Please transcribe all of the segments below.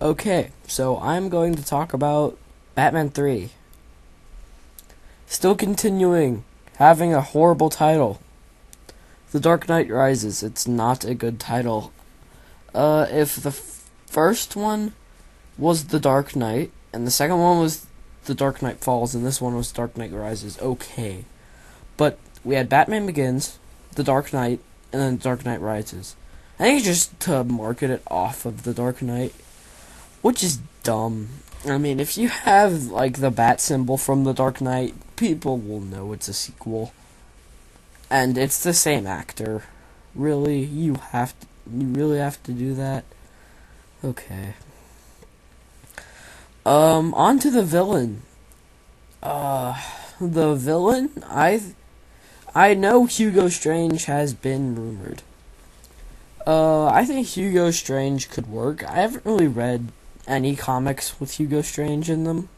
Okay, so I'm going to talk about Batman 3. Still continuing, having a horrible title. The Dark Knight Rises. It's not a good title. If the first one was The Dark Knight, and the second one was The Dark Knight Falls, and this one was Dark Knight Rises, okay. But we had Batman Begins, The Dark Knight, and then Dark Knight Rises. I think it's just to market it off of The Dark Knight, which is dumb. I mean, if you have, like, the bat symbol from The Dark Knight, people will know it's a sequel. And it's the same actor. Really? You really have to do that? Okay. On to the villain. The villain, I know Hugo Strange has been rumored. I think Hugo Strange could work. I haven't really read any comics with Hugo Strange in them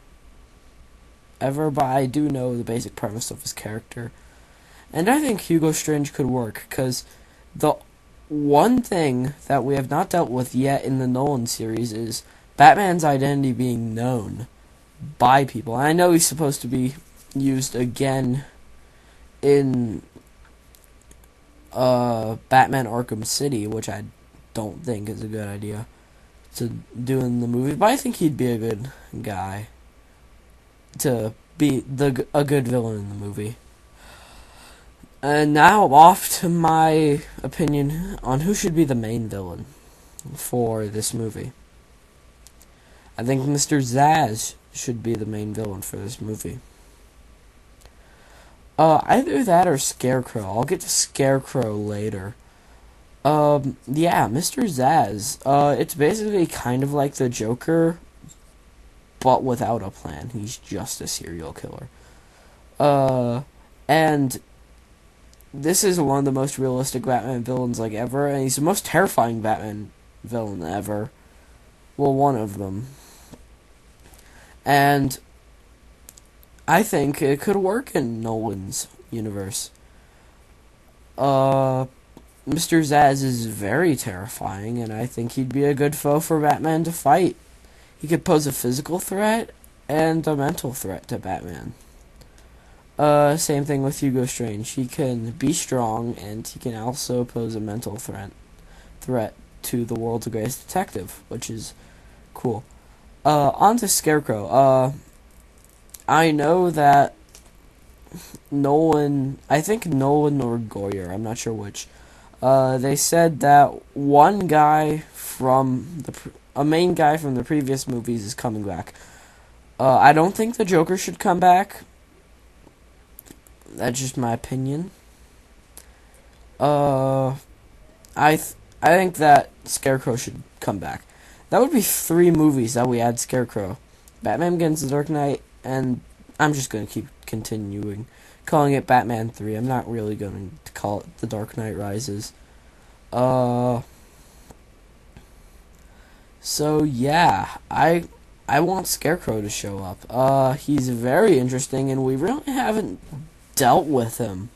ever, but I do know the basic premise of his character. And I think Hugo Strange could work, because the one thing that we have not dealt with yet in the Nolan series is Batman's identity being known by people. And I know he's supposed to be used again in Batman Arkham City, which I don't think is a good idea to do in the movie, but I think he'd be a good guy to be a good villain in the movie. And now off to my opinion on who should be the main villain for this movie. I think Mr. Zsasz should be the main villain for this movie. Either that or Scarecrow. I'll get to Scarecrow later. Yeah, Mr. Zsasz. It's basically kind of like the Joker, but without a plan. He's just a serial killer. And this is one of the most realistic Batman villains like ever, and he's the most terrifying Batman villain ever. Well, one of them. And I think it could work in Nolan's universe. Mr. Zsasz is very terrifying, and I think he'd be a good foe for Batman to fight. He could pose a physical threat and a mental threat to Batman. Same thing with Hugo Strange. He can be strong, and he can also pose a mental threat to the world's greatest detective, which is cool. On to Scarecrow. I know that I think Nolan or Goyer, I'm not sure which, they said that one guy from a main guy from the previous movies is coming back. I don't think the Joker should come back. That's just my opinion. I think that Scarecrow should come back. That would be 3 movies that we add Scarecrow. Batman Begins, The Dark Knight, and I'm just going to keep continuing calling it Batman 3. I'm not really going to call it The Dark Knight Rises. So yeah, I want Scarecrow to show up. He's very interesting, and we really haven't dealt with him.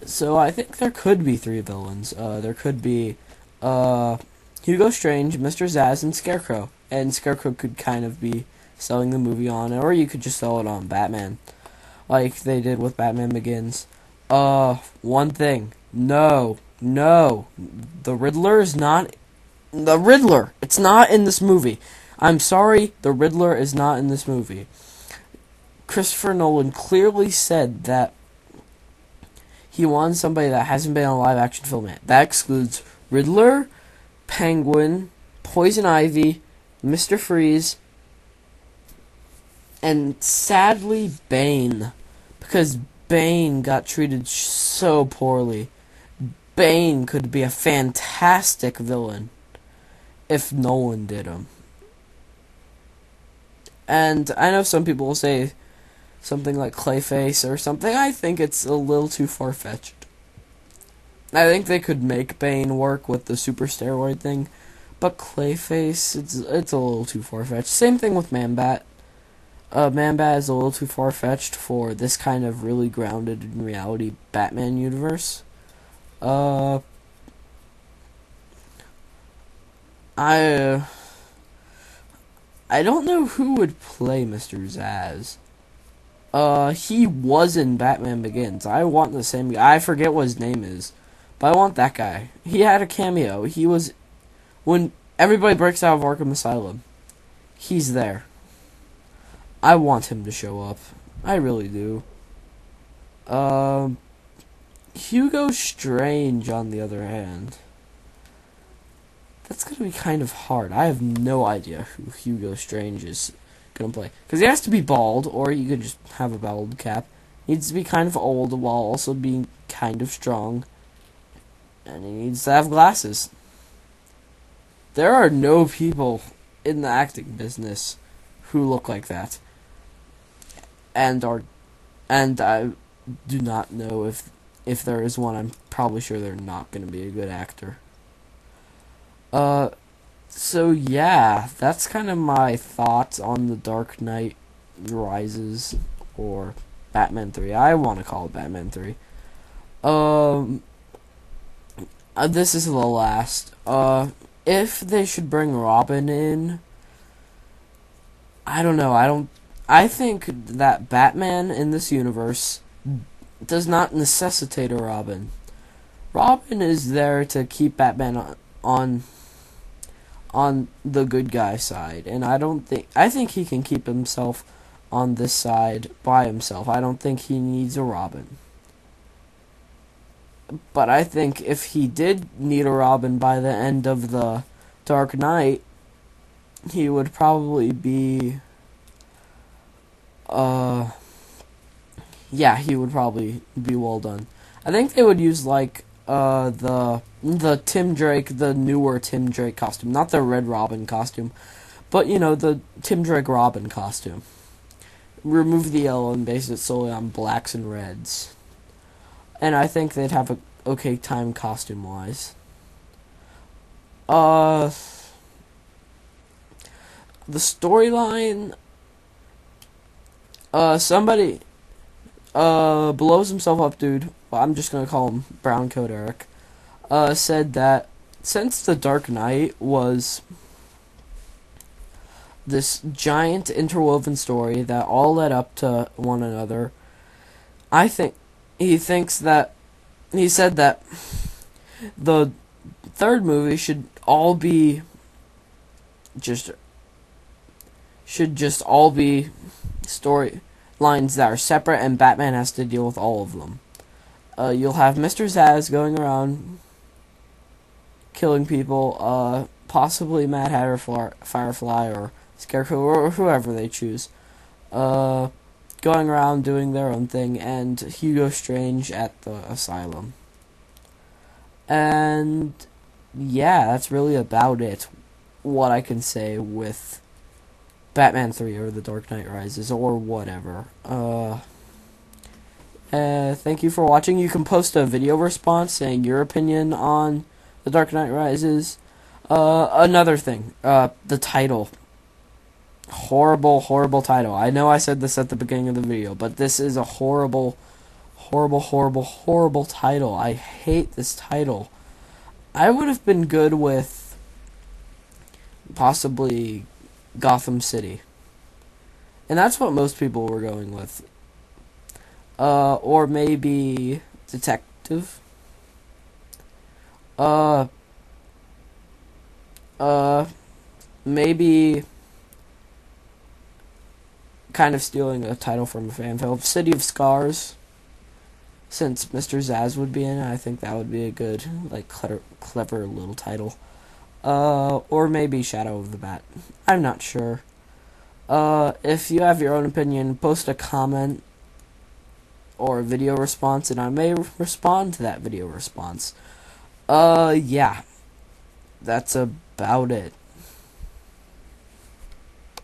So I think there could be 3 villains. There could be Hugo Strange, Mr. Zsasz, and Scarecrow. And Scarecrow could kind of be selling the movie on, or you could just sell it on Batman, like they did with Batman Begins. One thing. No. The Riddler is not... The Riddler! It's not in this movie. I'm sorry, the Riddler is not in this movie. Christopher Nolan clearly said that he wants somebody that hasn't been in a live-action film yet. That excludes Riddler, Penguin, Poison Ivy, Mr. Freeze, and sadly Bane, because Bane got treated so poorly. Bane could be a fantastic villain if Nolan did him. And I know some people will say something like Clayface or something. I think it's a little too far-fetched. I think they could make Bane work with the super steroid thing, but Clayface, it's a little too far-fetched. Same thing with Man-Bat. Man-Bat is a little too far-fetched for this kind of really grounded in reality Batman universe. I I don't know who would play Mr. Zsasz. He was in Batman Begins. I want the same guy. I forget what his name is, but I want that guy. He had a cameo. He was when everybody breaks out of Arkham Asylum. He's there. I want him to show up. I really do. Hugo Strange, on the other hand, that's gonna be kind of hard. I have no idea who Hugo Strange is gonna play, because he has to be bald, or you could just have a bald cap. He needs to be kind of old while also being kind of strong, and he needs to have glasses. There are no people in the acting business who look like that, and I do not know if there is one. I'm probably sure they're not going to be a good actor. So yeah, that's kind of my thoughts on The Dark Knight Rises, or Batman 3. I want to call it Batman 3. This is the last. If they should bring Robin in, I don't know. I think that Batman in this universe does not necessitate a Robin. Robin is there to keep Batman on the good guy side, and I think he can keep himself on this side by himself. I don't think he needs a Robin. But I think if he did need a Robin by the end of The Dark Knight, he would probably be yeah, he would probably be well done. I think they would use like the Tim Drake, the newer Tim Drake costume, not the Red Robin costume, but you know, the Tim Drake Robin costume. Remove the yellow and base it solely on blacks and reds. And I think they'd have a okay time costume wise. The storyline, somebody blows himself up dude, well, I'm just gonna call him Brown Coat Eric, said that since The Dark Knight was this giant interwoven story that all led up to one another, I think he said that the third movie should just all be storylines that are separate, and Batman has to deal with all of them. You'll have Mr. Zsasz going around killing people, possibly Mad Hatter, Firefly, or Scarecrow, or whoever they choose, going around doing their own thing, and Hugo Strange at the asylum. And yeah, that's really about it, what I can say with Batman 3 or The Dark Knight Rises or whatever. Thank you for watching. You can post a video response saying your opinion on The Dark Knight Rises. Another thing, the title. Horrible title. I know I said this at the beginning of the video, but this is a horrible title. I hate this title. I would have been good with possibly Gotham City. And that's what most people were going with. Or maybe Detective. Maybe kind of stealing a title from a fan film, City of Scars. Since Mr. Zsasz would be in it, I think that would be a good, like, clever little title. Or maybe Shadow of the Bat. I'm not sure. If you have your own opinion, post a comment or a video response, and I may respond to that video response. Yeah. That's about it.